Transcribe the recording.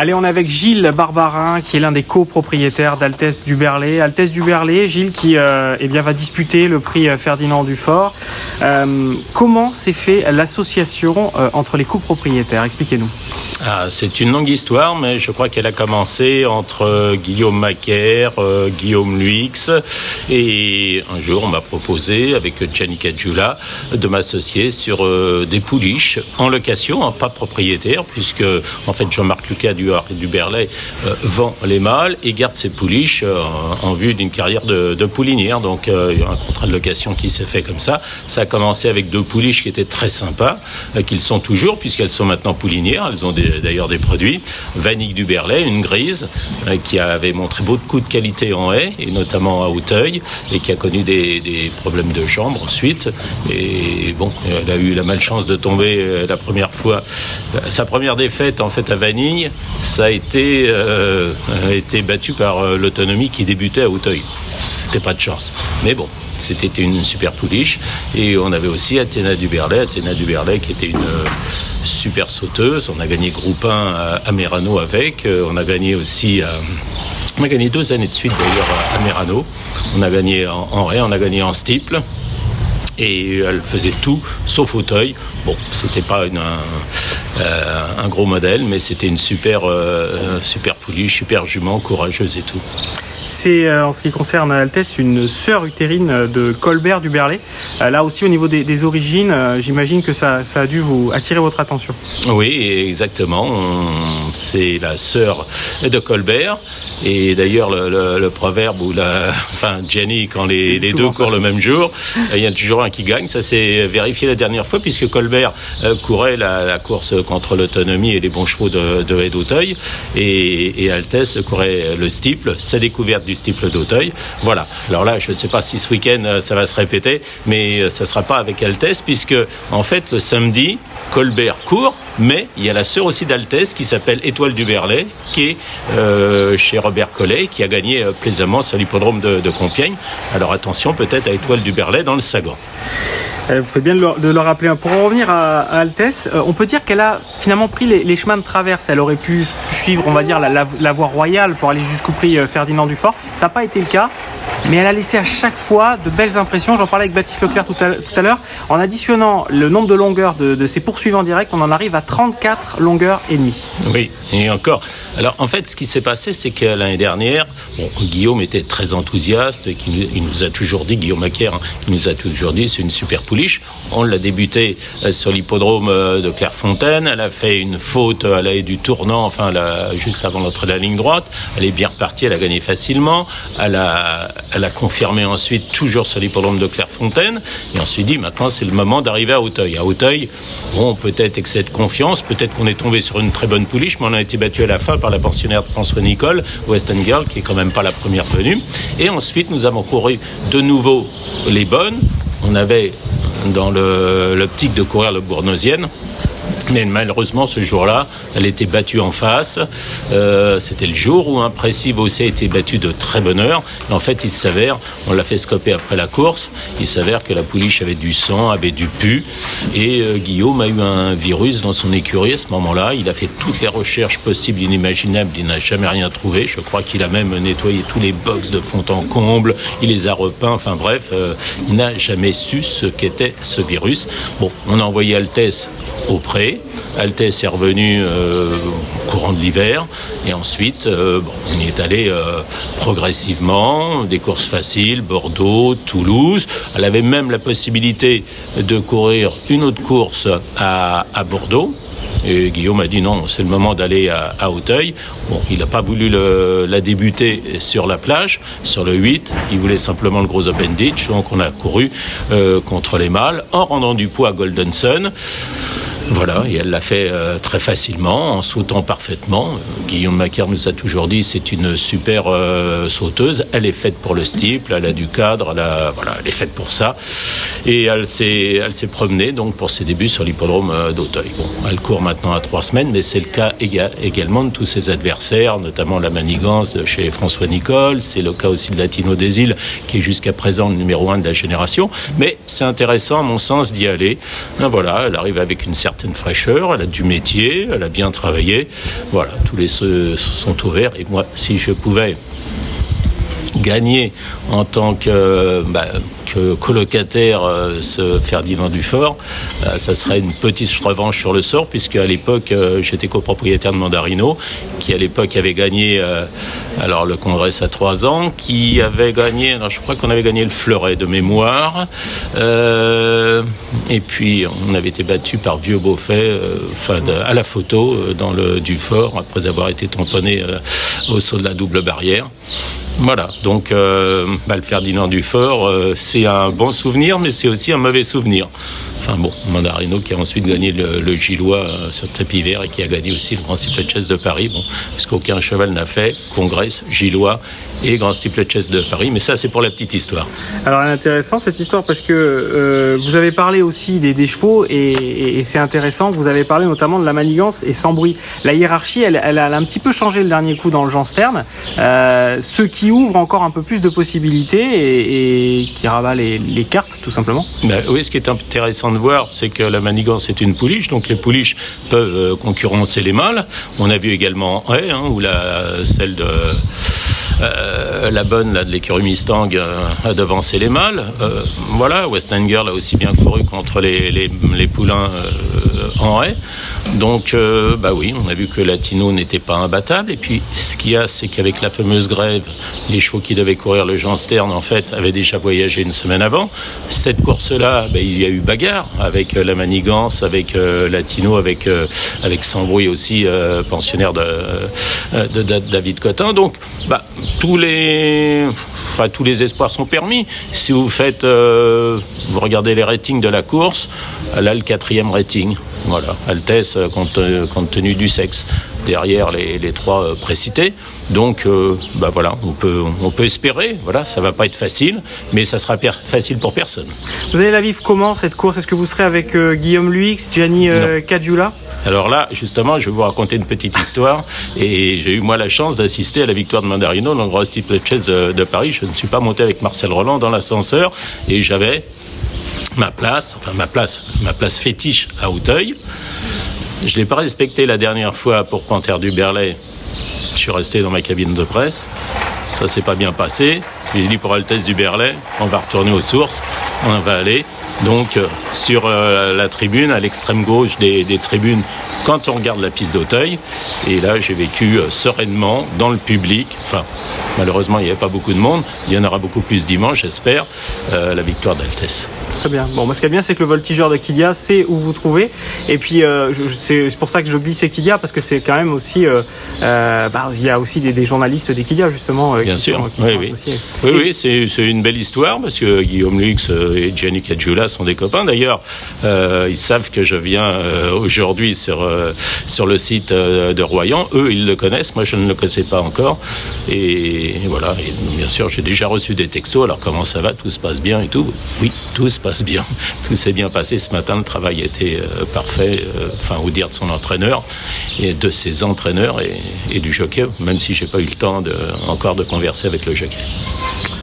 Allez, on est avec Gilles Barbarin, qui est l'un des copropriétaires d'Altesse du Berlay. Altesse du Berlay, Gilles, qui va disputer le prix Ferdinand Dufort. Comment s'est fait l'association entre les copropriétaires? Expliquez-nous. C'est une longue histoire, mais je crois qu'elle a commencé entre Guillaume Macaire, Guillaume Luix, et un jour on m'a proposé, avec Gianni Caggiula, de m'associer sur des pouliches en location, pas propriétaire, puisque en fait Jean-Marc Lucas du Berlay vend les mâles et garde ses pouliches en vue d'une carrière de poulinière. Donc il y a un contrat de location qui s'est fait comme ça. Ça a commencé avec 2 pouliches qui étaient très sympas, qu'ils sont toujours, puisqu'elles sont maintenant poulinières. Elles ont d'ailleurs des produits. Vanille du Berlay, une grise, qui avait montré beaucoup de qualité en haie, et notamment à Auteuil, et qui a connu des problèmes de jambes ensuite. Et bon, elle a eu la malchance de tomber la première fois. Sa première défaite, en fait, à Vanille, ça a été battu par l'Autonomie qui débutait à Auteuil. C'était pas de chance. Mais bon, c'était une super pouliche. Et on avait aussi Athéna du Berlay qui était une super sauteuse. On a gagné Groupe 1 à Mérano avec. On a gagné aussi... on a gagné 2 années de suite d'ailleurs à Mérano. On a gagné en raie, on a gagné en steeple. Et elle faisait tout sauf Auteuil. Bon, c'était pas un gros modèle, mais c'était une super pouliche, super jument, courageuse et tout. C'est, en ce qui concerne Altesse, une sœur utérine de Colbert du Berlay. Là aussi, au niveau des origines, j'imagine que ça a dû vous attirer votre attention. Oui, exactement. C'est la sœur de Colbert. Et d'ailleurs, le proverbe où Gianni, quand les deux courent le même jour, il y a toujours un qui gagne. Ça s'est vérifié la dernière fois, puisque Colbert courait la course contre l'Autonomie et les bons chevaux de haie d'Auteuil. Et Altesse courait le steeple, sa découverte du steeple d'Auteuil. Voilà. Alors là, je ne sais pas si ce week-end ça va se répéter, mais ça ne sera pas avec Altesse, puisque en fait, le samedi, Colbert court, mais il y a la sœur aussi d'Altesse qui s'appelle Étoile du Berlay, qui est chez Robert Collet, qui a gagné plaisamment sur l'hippodrome de Compiègne. Alors attention peut-être à Étoile du Berlay dans le Sagan. Vous faites bien de le rappeler. Pour en revenir à Altesse, on peut dire qu'elle a finalement pris les chemins de traverse. Elle aurait pu suivre, on va dire, la voie royale pour aller jusqu'au prix Ferdinand Dufort. Ça n'a pas été le cas, mais elle a laissé à chaque fois de belles impressions. J'en parlais avec Baptiste Leclerc tout à l'heure. En additionnant le nombre de longueurs de ses poursuivants directs, on en arrive à 34 longueurs et demie. Oui, et encore. Alors en fait, ce qui s'est passé, c'est que l'année dernière, Guillaume était très enthousiaste, il nous a toujours dit, Guillaume Macaire, qui nous a toujours dit, c'est une super pouliche. On l'a débuté sur l'hippodrome de Clairefontaine. Elle a fait une faute à la haie du tournant, juste avant l'entrée de la ligne droite. Elle est bien repartie, elle a gagné facilement. Elle a confirmé ensuite, toujours sur l'hippodrome de Clairefontaine. Et on s'est dit, maintenant, c'est le moment d'arriver à Auteuil. À Auteuil, peut-être excès de confiance, peut-être qu'on est tombé sur une très bonne pouliche, mais on a été battu à la fin par la pensionnaire de François Nicole, Western Girl, qui est quand même pas la première venue. Et ensuite, nous avons couru de nouveau les bonnes. On avait dans l'optique de courir le Bournosienne. Mais malheureusement, ce jour-là, elle était battue en face. C'était le jour où Impressive aussi a été battue de très bonne heure. Et en fait, il s'avère, on l'a fait scoper après la course, il s'avère que la pouliche avait du sang, avait du pus. Et Guillaume a eu un virus dans son écurie à ce moment-là. Il a fait toutes les recherches possibles, inimaginables. Il n'a jamais rien trouvé. Je crois qu'il a même nettoyé tous les box de fond en comble. Il les a repeints. Enfin bref, il n'a jamais su ce qu'était ce virus. Bon, on a envoyé Altesse au pré. Altesse est revenu au courant de l'hiver et ensuite on y est allé progressivement, des courses faciles, Bordeaux, Toulouse. Elle avait même la possibilité de courir une autre course à Bordeaux. Et Guillaume a dit non, c'est le moment d'aller à Auteuil. Bon, il n'a pas voulu la débuter sur la plage, sur le 8. Il voulait simplement le gros Open Ditch. Donc on a couru contre les mâles en rendant du poids à Golden Sun. Voilà, et elle l'a fait très facilement, en sautant parfaitement. Guillaume Macaire nous a toujours dit c'est une super sauteuse. Elle est faite pour le steeple, elle a du cadre, elle est faite pour ça. Et elle s'est promenée donc pour ses débuts sur l'hippodrome d'Auteuil. Bon, elle court maintenant à 3 semaines, mais c'est le cas également de tous ses adversaires, notamment la manigance chez François Nicole. C'est le cas aussi de Latino des Îles, qui est jusqu'à présent le numéro 1 de la génération. Mais c'est intéressant, à mon sens, d'y aller. Ben voilà, elle arrive avec une certaine certaine fraîcheur, elle a du métier, elle a bien travaillé. Voilà, tous les ceux sont ouverts. Et moi, si je pouvais gagner en tant que colocataire ce Ferdinand Dufort, ça serait une petite revanche sur le sort, puisque à l'époque j'étais copropriétaire de Mandarino, qui à l'époque avait gagné alors le Congrès à 3 ans, qui avait gagné, alors je crois qu'on avait gagné le Fleuret de mémoire, et puis on avait été battu par Vieux Beaufait à la photo dans le Dufort, après avoir été tamponné au saut de la double barrière. Voilà, donc le Ferdinand Dufort, c'est un bon souvenir, mais c'est aussi un mauvais souvenir. Enfin bon, Mandarino qui a ensuite gagné le Gillois sur tapis vert et qui a gagné aussi le Grand Steeplechase de Paris, bon, parce qu'aucun cheval n'a fait Congrès, Gillois et Grand Steeplechase de Paris, mais ça c'est pour la petite histoire. Alors elle est intéressante cette histoire parce que vous avez parlé aussi des chevaux et c'est intéressant, vous avez parlé notamment de la manigance et sans bruit. La hiérarchie, elle a un petit peu changé le dernier coup dans le Jean Stern, ce qui ouvre encore un peu plus de possibilités et qui rabat les cartes tout simplement. Oui, ce qui est intéressant de voir, c'est que la manigance est une pouliche, donc les pouliches peuvent concurrencer les mâles. On a vu également en haie, où celle de la bonne de l'écurie Mustang a devancé les mâles. Voilà, Westanger l'a aussi bien couru contre les poulains en haie. Donc, oui, on a vu que Latino n'était pas imbattable. Et puis, ce qu'il y a, c'est qu'avec la fameuse grève, les chevaux qui devaient courir le Jean Stern, en fait, avaient déjà voyagé une semaine avant. Cette course-là, il y a eu bagarre avec la manigance, avec Latino, avec Sans-Bruit aussi, pensionnaire de David Cotin. Donc, tous les espoirs sont permis. Si vous faites, vous regardez les ratings de la course, elle a le 4e rating. Voilà, Altesse compte tenu du sexe. Derrière les 3 précités. Donc, voilà, on peut espérer. Voilà, ça va pas être facile, mais ça sera facile pour personne. Vous allez la vivre comment cette course? Est-ce que vous serez avec Guillaume Luix, Gianni Caggiula? Alors là, justement, je vais vous raconter une petite histoire. Et j'ai eu moi la chance d'assister à la victoire de Mandarino dans le Grand Steeplechase de Paris. Je ne suis pas monté avec Marcel Roland dans l'ascenseur et j'avais ma place fétiche à Auteuil. Je ne l'ai pas respecté la dernière fois pour Panthère du Berlay. Je suis resté dans ma cabine de presse. Ça s'est pas bien passé. J'ai dit pour Altesse du Berlay, on va retourner aux sources. On va aller donc sur la tribune, à l'extrême gauche des tribunes, quand on regarde la piste d'Auteuil. Et là, j'ai vécu sereinement dans le public. Enfin, malheureusement, il n'y avait pas beaucoup de monde. Il y en aura beaucoup plus dimanche, j'espère, la victoire d'Altesse. Très bien. Bon, ce qui est bien, c'est que le voltigeur de Quidia sait où vous trouvez. Et puis, c'est pour ça que je glisse Quidia, parce que c'est quand même aussi... il y a aussi des journalistes des Quidia, justement, bien qui sûr. sont associés. Oui, c'est une belle histoire, parce que Guillaume Luix et Gianni Caggiula sont des copains. D'ailleurs, ils savent que je viens aujourd'hui sur le site de Royan. Eux, ils le connaissent. Moi, je ne le connaissais pas encore. Et voilà. Et bien sûr, j'ai déjà reçu des textos. Alors, comment ça va? Tout se passe bien et tout? Oui, tout se passe bien. Tout s'est bien passé ce matin. Le travail était parfait, au dire de son entraîneur et de ses entraîneurs et du jockey, même si j'ai pas eu le temps encore de converser avec le jockey.